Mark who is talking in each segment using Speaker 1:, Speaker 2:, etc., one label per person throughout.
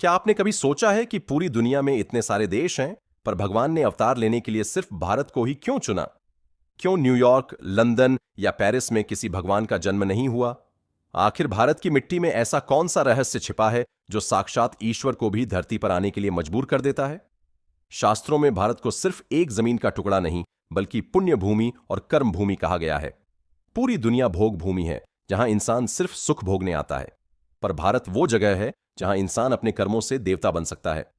Speaker 1: क्या आपने कभी सोचा है कि पूरी दुनिया में इतने सारे देश हैं, पर भगवान ने अवतार लेने के लिए सिर्फ भारत को ही क्यों चुना? क्यों न्यूयॉर्क, लंदन या पेरिस में किसी भगवान का जन्म नहीं हुआ? आखिर भारत की मिट्टी में ऐसा कौन सा रहस्य छिपा है जो साक्षात ईश्वर को भी धरती पर आने के लिए मजबूर कर देता है? शास्त्रों में भारत को सिर्फ एक जमीन का टुकड़ा नहीं, बल्कि पुण्य भूमि और कर्म भूमि कहा गया है। पूरी दुनिया भोग भूमि है, जहां इंसान सिर्फ सुख भोगने आता है। पर भारत वो जगह है जहां इंसान अपने कर्मों से देवता बन सकता है।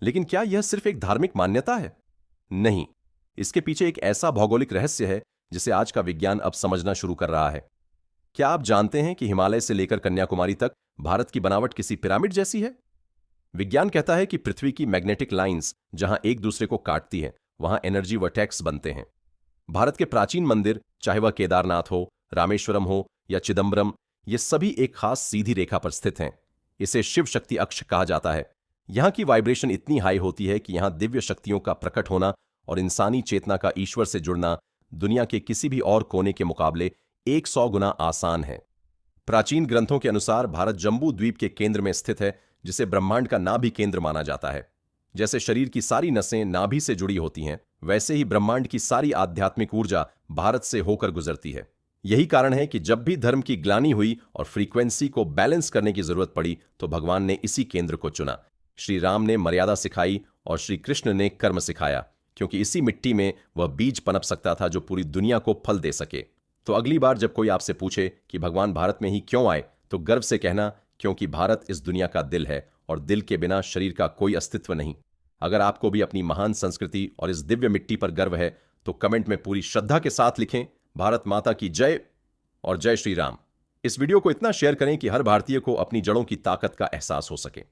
Speaker 1: लेकिन क्या यह सिर्फ एक धार्मिक मान्यता है? नहीं, इसके पीछे एक ऐसा भौगोलिक रहस्य है जिसे आज का विज्ञान अब समझना शुरू कर रहा है। क्या आप जानते हैं कि हिमालय से लेकर कन्याकुमारी तक भारत की बनावट किसी पिरामिड जैसी है? विज्ञान कहता है कि पृथ्वी की मैग्नेटिक लाइंस जहां एक दूसरे को काटती है, वहां एनर्जी वर्टेक्स बनते हैं। भारत के प्राचीन मंदिर, चाहे वह केदारनाथ हो, रामेश्वरम हो या चिदम्बरम, ये सभी एक खास सीधी रेखा पर स्थित हैं। इसे शिव शक्ति अक्ष कहा जाता है। यहां की वाइब्रेशन इतनी हाई होती है कि यहां दिव्य शक्तियों का प्रकट होना और इंसानी चेतना का ईश्वर से जुड़ना दुनिया के किसी भी और कोने के मुकाबले 100 गुना आसान है। प्राचीन ग्रंथों के अनुसार भारत जम्बू द्वीप के केंद्र में स्थित है, जिसे ब्रह्मांड का नाभि केंद्र माना जाता है। जैसे शरीर की सारी नसें नाभि से जुड़ी होती हैं, वैसे ही ब्रह्मांड की सारी आध्यात्मिक ऊर्जा भारत से होकर गुजरती है। यही कारण है कि जब भी धर्म की ग्लानि हुई और फ्रीक्वेंसी को बैलेंस करने की जरूरत पड़ी, तो भगवान ने इसी केंद्र को चुना। श्री राम ने मर्यादा सिखाई और श्री कृष्ण ने कर्म सिखाया, क्योंकि इसी मिट्टी में वह बीज पनप सकता था जो पूरी दुनिया को फल दे सके। तो अगली बार जब कोई आपसे पूछे कि भगवान भारत में ही क्यों आए, तो गर्व से कहना, क्योंकि भारत इस दुनिया का दिल है और दिल के बिना शरीर का कोई अस्तित्व नहीं। अगर आपको भी अपनी महान संस्कृति और इस दिव्य मिट्टी पर गर्व है, तो कमेंट में पूरी श्रद्धा के साथ लिखें, भारत माता की जय और जय श्री राम। इस वीडियो को इतना शेयर करें कि हर भारतीय को अपनी जड़ों की ताकत का एहसास हो सके।